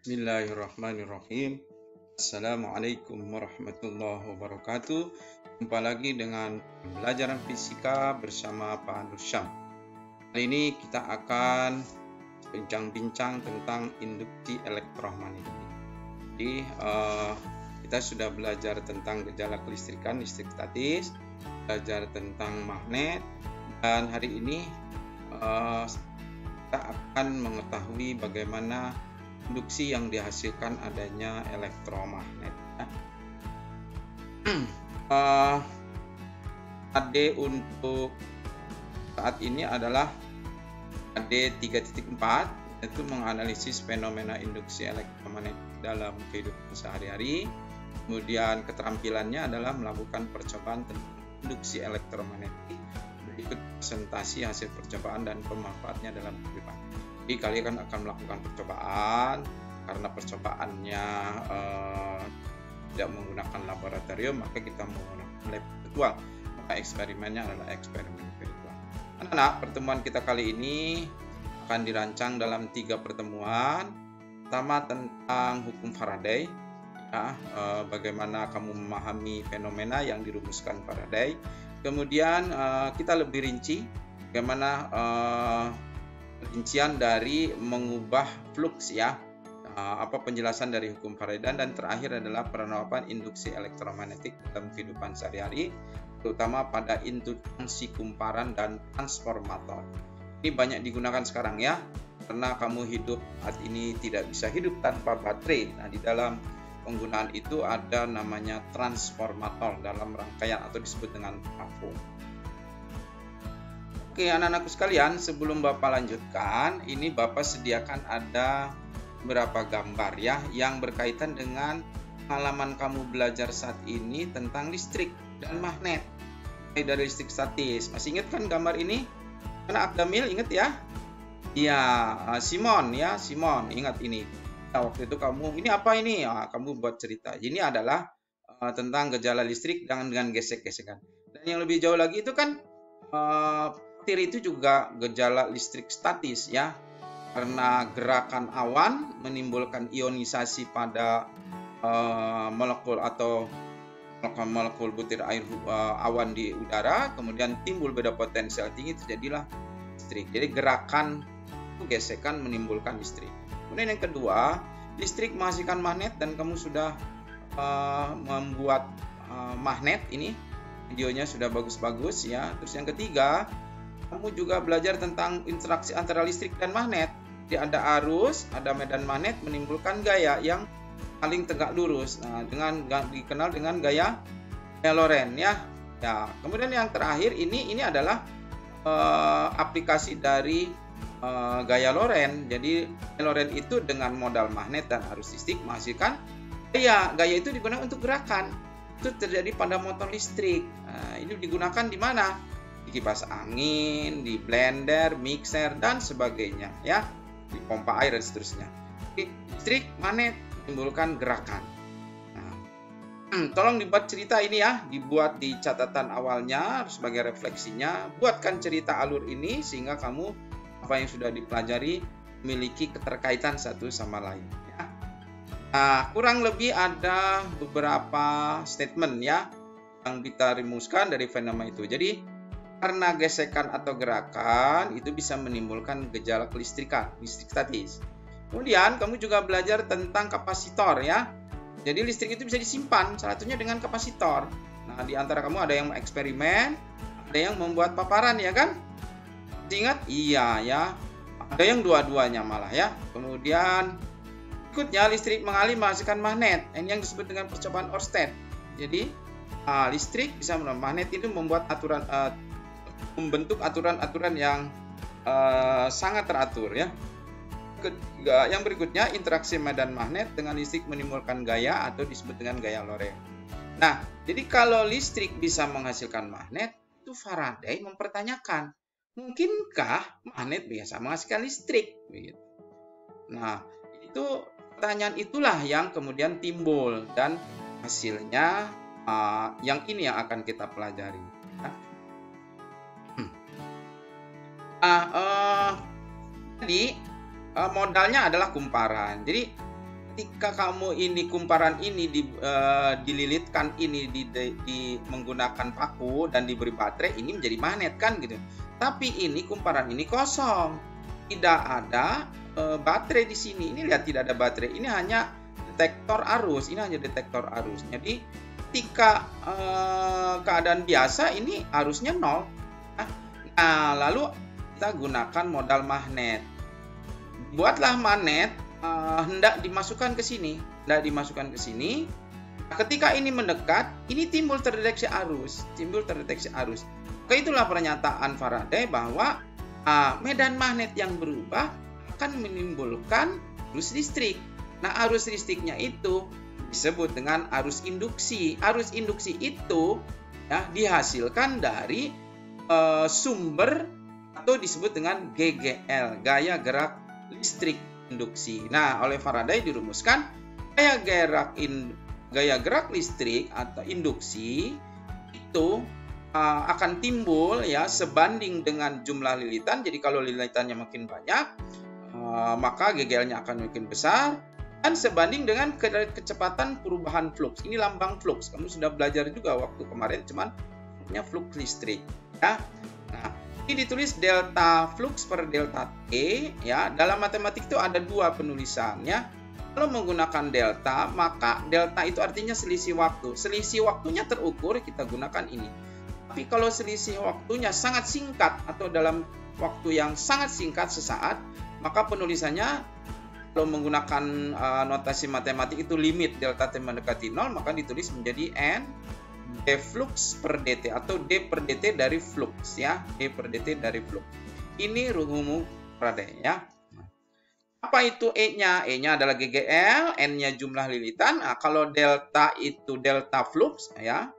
Bismillahirrahmanirrahim. Assalamualaikum warahmatullahi wabarakatuh. Jumpa lagi dengan pembelajaran fisika bersama Pak Nur Syam. Kali ini kita akan bincang-bincang tentang induksi elektromagnetik. Jadi kita sudah belajar tentang gejala kelistrikan, listrik statis, belajar tentang magnet, dan hari ini kita akan mengetahui bagaimana induksi yang dihasilkan adanya elektromagnet. AD untuk saat ini adalah AD 3.4, yaitu menganalisis fenomena induksi elektromagnetik dalam kehidupan sehari-hari. Kemudian keterampilannya adalah melakukan percobaan tentang induksi elektromagnetik. Berikut presentasi hasil percobaan dan pemanfaatnya dalam kehidupan. Jadi kalian akan melakukan percobaan, karena percobaannya tidak menggunakan laboratorium, maka kita menggunakan lab virtual. Maka eksperimennya adalah eksperimen virtual. Anak-anak, pertemuan kita kali ini akan dirancang dalam 3 pertemuan. Pertama tentang hukum Faraday, ya, bagaimana kamu memahami fenomena yang dirumuskan Faraday. Kemudian kita lebih rinci bagaimana rincian dari mengubah flux, ya, apa penjelasan dari hukum Faraday, dan terakhir adalah penerapan induksi elektromagnetik dalam kehidupan sehari-hari, terutama pada induksi kumparan dan transformator. Ini banyak digunakan sekarang, ya, karena kamu hidup saat ini tidak bisa hidup tanpa baterai. Nah, di dalam penggunaan itu ada namanya transformator dalam rangkaian atau disebut dengan trafo. Oke, anak-anakku sekalian, sebelum Bapak lanjutkan, ini Bapak sediakan ada beberapa gambar, ya, yang berkaitan dengan pengalaman kamu belajar saat ini tentang listrik dan magnet. Dari listrik statis. Masih ingat kan gambar ini? Anak Abdamil ingat, ya? Iya, Simon, ya, Simon ingat ini. Nah, waktu itu kamu, ini apa ini? Kamu buat cerita. Ini adalah tentang gejala listrik dengan gesek-gesekan. Dan yang lebih jauh lagi itu kan petir itu juga gejala listrik statis, ya, karena gerakan awan menimbulkan ionisasi pada molekul atau molekul butir air awan di udara, kemudian timbul beda potensial tinggi, terjadilah listrik. Jadi gerakan gesekan menimbulkan listrik. Kemudian yang kedua, listrik menghasilkan magnet, dan kamu sudah membuat magnet ini, videonya sudah bagus-bagus, ya. Terus yang ketiga, kamu juga belajar tentang interaksi antara listrik dan magnet. Jadi ada arus, ada medan magnet menimbulkan gaya yang paling tegak lurus. Nah, dikenal dengan gaya Lorentz, ya. Ya, kemudian yang terakhir ini adalah aplikasi dari gaya Lorentz. Jadi Lorentz itu dengan modal magnet dan arus listrik menghasilkan gaya. Gaya itu digunakan untuk gerakan. Itu terjadi pada motor listrik. Nah, ini digunakan di mana? Di kipas angin, di blender, mixer, dan sebagainya, ya, di pompa air dan seterusnya. Jadi, listrik, magnet menimbulkan gerakan. Nah, tolong dibuat cerita ini, ya, dibuat di catatan awalnya sebagai refleksinya. Buatkan cerita alur ini sehingga kamu apa yang sudah dipelajari memiliki keterkaitan satu sama lain, ya. Nah, kurang lebih ada beberapa statement, ya, yang kita rumuskan dari fenomena itu. Jadi karena gesekan atau gerakan itu bisa menimbulkan gejala kelistrikan, listrik statis. Kemudian kamu juga belajar tentang kapasitor, ya. Jadi listrik itu bisa disimpan, salah satunya dengan kapasitor. Nah, di antara kamu ada yang eksperimen, ada yang membuat paparan, ya kan? Ingat? Iya, ya. Ada yang dua-duanya malah, ya. Kemudian berikutnya, listrik mengalir menghasilkan magnet. Ini yang disebut dengan percobaan Ørsted. Jadi listrik bisa magnet itu membentuk aturan-aturan yang sangat teratur, ya. Yang berikutnya, interaksi medan magnet dengan listrik menimbulkan gaya atau disebut dengan gaya Lorentz. Nah, jadi kalau listrik bisa menghasilkan magnet, itu Faraday mempertanyakan, mungkinkah magnet bisa menghasilkan listrik? Nah, itu pertanyaan itulah yang kemudian timbul, dan hasilnya yang ini yang akan kita pelajari. Jadi modalnya adalah kumparan. Jadi ketika kamu ini kumparan ini dililitkan ini menggunakan paku dan diberi baterai, ini menjadi magnet kan gitu. Tapi ini kumparan ini kosong, tidak ada baterai di sini. Ini lihat tidak ada baterai. Ini hanya detektor arus. Ini hanya detektor arus. Jadi ketika keadaan biasa ini arusnya 0. Nah, lalu kita gunakan modal magnet. Buatlah magnet hendak dimasukkan ke sini. Hendak dimasukkan ke sini. Nah, ketika ini mendekat, ini timbul terdeteksi arus. Timbul terdeteksi arus. Itulah pernyataan Faraday bahwa medan magnet yang berubah akan menimbulkan arus listrik. Nah, arus listriknya itu disebut dengan arus induksi. Arus induksi itu ya, dihasilkan dari sumber atau disebut dengan GGL, gaya gerak listrik induksi. Nah, oleh Faraday dirumuskan gaya gerak listrik atau induksi itu akan timbul ya sebanding dengan jumlah lilitan. Jadi kalau lilitannya makin banyak, maka GGL-nya akan makin besar, dan sebanding dengan kecepatan perubahan flux. Ini lambang flux. Kamu sudah belajar juga waktu kemarin, cuman punya flux listrik ya. Nah, ini ditulis delta flux per delta T ya. Dalam matematik itu ada dua penulisannya. Kalau menggunakan delta, maka delta itu artinya selisih waktu. Selisih waktunya terukur, kita gunakan ini. Tapi kalau selisih waktunya sangat singkat atau dalam waktu yang sangat singkat sesaat, maka penulisannya kalau menggunakan notasi matematik itu limit delta T mendekati 0, maka ditulis menjadi N d flux per dt atau d per dt dari flux ya, d per dt dari flux. Ini rumus Faraday ya. Apa itu E-nya? E-nya adalah GGL, N-nya jumlah lilitan. Nah, kalau delta itu delta flux ya.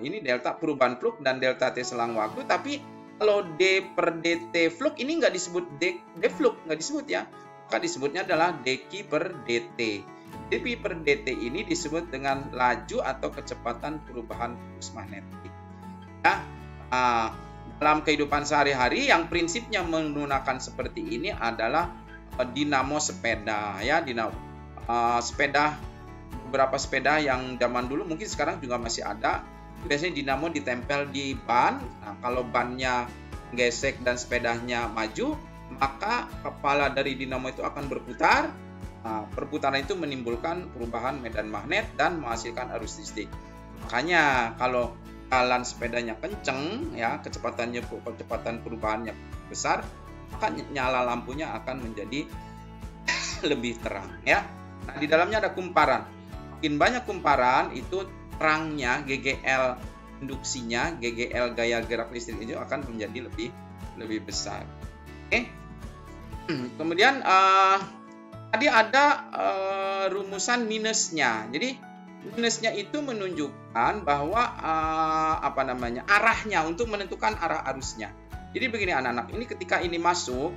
Ini delta perubahan flux dan delta T selang waktu. Tapi kalau D per DT flux ini nggak disebut D flux, nggak disebut ya. Maka disebutnya adalah dq per dt. dq per dt ini disebut dengan laju atau kecepatan perubahan flux magnetik. Ya, dalam kehidupan sehari-hari yang prinsipnya menggunakan seperti ini adalah dinamo sepeda ya, beberapa sepeda yang zaman dulu mungkin sekarang juga masih ada. Biasanya dinamo ditempel di ban. Nah, kalau bannya gesek dan sepedanya maju, maka kepala dari dinamo itu akan berputar. Nah, perputaran itu menimbulkan perubahan medan magnet dan menghasilkan arus listrik. Makanya kalau jalan sepedanya kenceng ya, kecepatan perubahannya besar, maka nyala lampunya akan menjadi lebih terang ya. Nah, di dalamnya ada kumparan. Makin banyak kumparan itu terangnya, GGL induksinya, GGL gaya gerak listrik itu akan menjadi lebih besar. Oke. Kemudian tadi ada rumusan minusnya. Jadi minusnya itu menunjukkan bahwa arahnya untuk menentukan arah arusnya. Jadi begini anak-anak, ini ketika ini masuk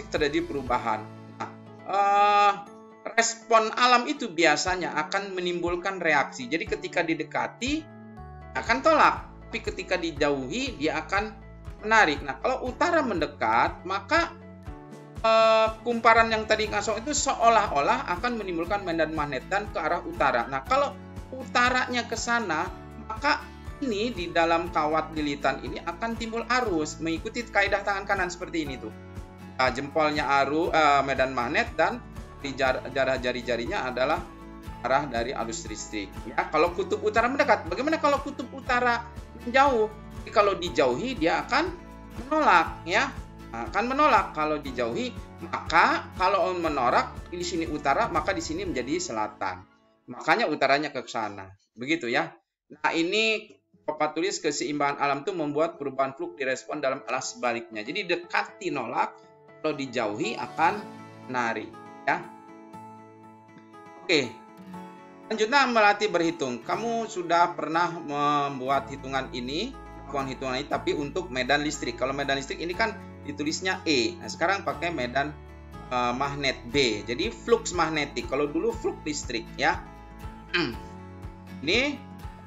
terjadi perubahan. Nah, respon alam itu biasanya akan menimbulkan reaksi. Jadi ketika didekati akan tolak, tapi ketika dijauhi dia akan menarik. Nah, kalau utara mendekat, maka kumparan yang tadi ngasong itu seolah-olah akan menimbulkan medan magnet dan ke arah utara. Nah, kalau utaranya ke sana, maka ini di dalam kawat lilitan ini akan timbul arus mengikuti kaidah tangan kanan seperti ini tuh. Jempolnya medan magnet dan di jari-jarinya adalah arah dari arus listrik. Ya, kalau kutub utara mendekat, bagaimana kalau kutub utara menjauh? Jadi, kalau dijauhi dia akan menolak, ya, akan menolak. Kalau dijauhi, maka kalau menolak di sini utara, maka di sini menjadi selatan. Makanya utaranya ke sana, begitu ya. Nah, ini Bapak tulis keseimbangan alam itu membuat perubahan flux direspon dalam arah sebaliknya. Jadi dekati nolak, kalau dijauhi akan menarik. Ya. Oke. Lanjutnya melatih berhitung. Kamu sudah pernah membuat hitungan ini, tapi untuk medan listrik. Kalau medan listrik ini kan ditulisnya E. Nah, sekarang pakai medan magnet B. Jadi flux magnetik. Kalau dulu flux listrik, ya. Ini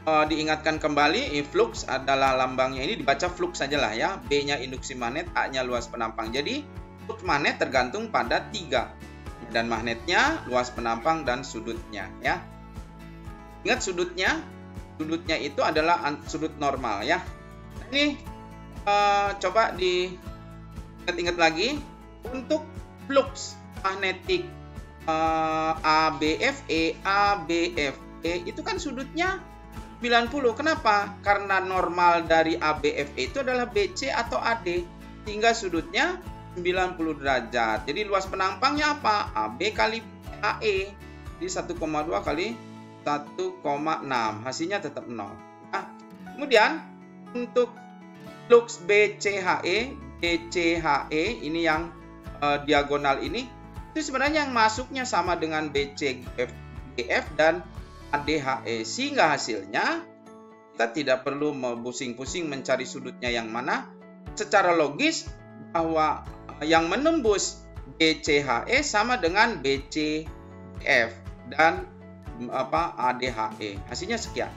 diingatkan kembali, flux adalah lambangnya ini dibaca flux sajalah ya. B-nya induksi magnet, A-nya luas penampang. Jadi flux magnet tergantung pada 3. dan magnetnya, luas penampang, dan sudutnya ya. Ingat sudutnya itu adalah sudut normal ya. Ini coba diingat-ingat lagi untuk flux magnetik ABFE itu kan sudutnya 90. Kenapa? Karena normal dari ABFE itu adalah BC atau AD, sehingga sudutnya 90 derajat. Jadi luas penampangnya apa? AB kali AE. Jadi 1,2 kali 1,6. Hasilnya tetap 0. Nah, kemudian untuk flux BCHE ini yang diagonal ini, itu sebenarnya yang masuknya sama dengan BCGF dan ADHE, sehingga hasilnya kita tidak perlu pusing-pusing mencari sudutnya yang mana. Secara logis bahwa yang menembus BCHE sama dengan BCF dan ADHE. Hasilnya sekian.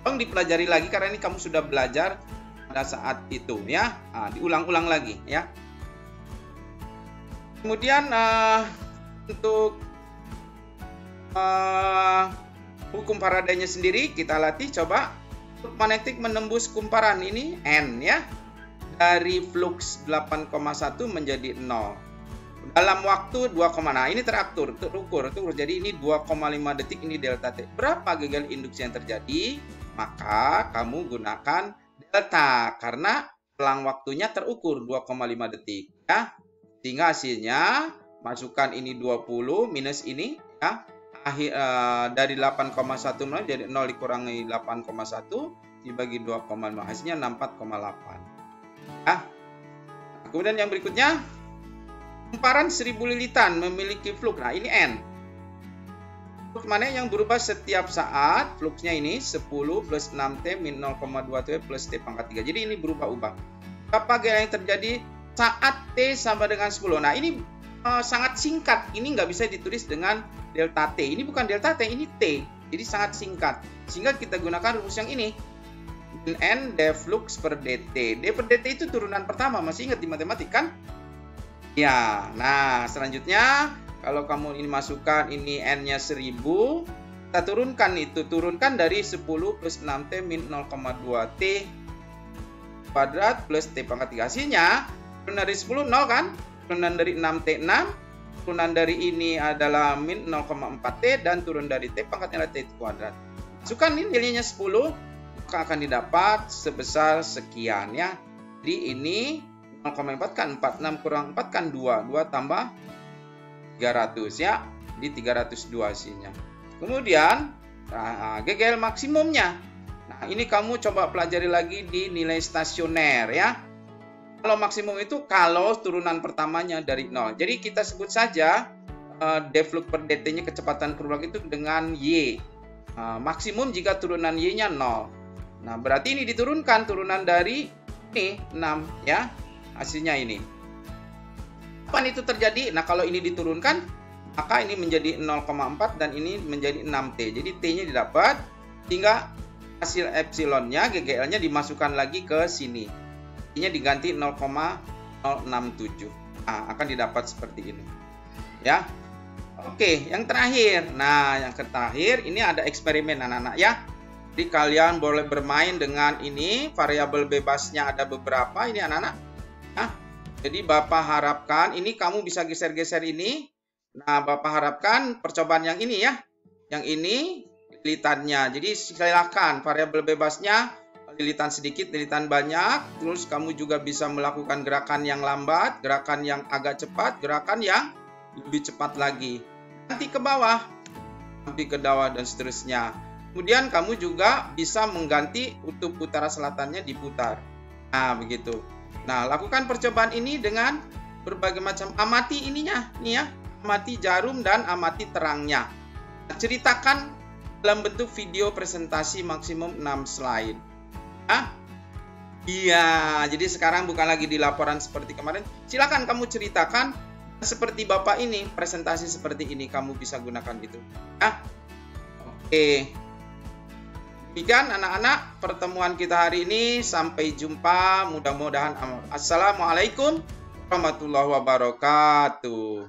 Tolong dipelajari lagi karena ini kamu sudah belajar pada saat itu ya. Diulang-ulang lagi ya. Kemudian untuk hukum Faraday-nya sendiri kita latih. Coba flux magnetik menembus kumparan ini N ya, dari flux 8,1 menjadi 0 dalam waktu 2, nah ini terukur. Jadi ini 2,5 detik, ini delta T. Berapa gegel induksi yang terjadi? Maka kamu gunakan delta karena selang waktunya terukur 2,5 detik ya. Sehingga hasilnya masukkan ini 20 minus ini ya. Dari 8,1 jadi 0 dikurangi 8,1 dibagi 2,5, hasilnya 64,8 ya. Kemudian yang berikutnya, kumparan 1000 lilitan memiliki flux. Nah ini N. Flux mana yang berubah setiap saat? Fluxnya ini 10 plus 6T min 0,2T plus T pangkat 3. Jadi ini berubah-ubah. Berapa gaya yang terjadi saat T sama dengan 10? Nah ini sangat singkat. Ini nggak bisa ditulis dengan delta T. Ini bukan delta T, ini T. Jadi sangat singkat. Sehingga kita gunakan rumus yang ini. N d flux per dt. D per dt itu turunan pertama. Masih ingat di matematik kan? Ya. Nah, selanjutnya kalau kamu ini masukkan ini N-nya 1000, kita turunkan dari 10 plus 6T min 0,2T kuadrat plus T pangkat 3. Hasilnya turunan dari 10 0 kan? Turunan dari 6T 6. Turunan dari ini adalah min 0,4T dan turun dari T pangkatnya adalah T kuadrat. Masukkan ini nilainya 10, maka akan didapat sebesar sekian ya. Jadi ini 0,4 kan 4, 6 kurang 4 kan 2, 2 tambah 300 ya. Jadi 302 hasilnya. Kemudian GGL maksimumnya. Nah, ini kamu coba pelajari lagi di nilai stasioner ya. Kalau maksimum itu kalau turunan pertamanya dari 0. Jadi kita sebut saja d flux per dt-nya kecepatan perulang itu dengan Y. Maksimum jika turunan Y-nya 0. Nah, berarti ini diturunkan turunan dari ini 6 ya. Hasilnya ini. Kapan itu terjadi? Nah, kalau ini diturunkan maka ini menjadi 0,4 dan ini menjadi 6T. Jadi T-nya didapat sehingga hasil epsilonnya GGL-nya dimasukkan lagi ke sini. Ini diganti 0,067. Nah, akan didapat seperti ini. Ya. Oke, yang terakhir. Nah, yang terakhir ini ada eksperimen anak-anak ya. Jadi kalian boleh bermain dengan ini, variabel bebasnya ada beberapa ini anak-anak. Nah, jadi Bapak harapkan ini kamu bisa geser-geser ini. Nah, Bapak harapkan percobaan yang ini ya. Yang ini lilitannya. Jadi silakan variabel bebasnya lilitan sedikit, lilitan banyak. Terus kamu juga bisa melakukan gerakan yang lambat, gerakan yang agak cepat, gerakan yang lebih cepat lagi. Nanti ke bawah, nanti ke bawah dan seterusnya. Kemudian kamu juga bisa mengganti kutub utara selatannya diputar. Nah, begitu. Nah, lakukan percobaan ini dengan berbagai macam. Amati ininya, nih ya. Amati jarum dan amati terangnya. Ceritakan dalam bentuk video presentasi maksimum 6 slide. Iya, jadi sekarang bukan lagi di laporan seperti kemarin. Silakan kamu ceritakan seperti Bapak ini, presentasi seperti ini kamu bisa gunakan itu. Oke. Demikian anak-anak pertemuan kita hari ini. Sampai jumpa. Mudah-mudahan. Assalamualaikum warahmatullahi wabarakatuh.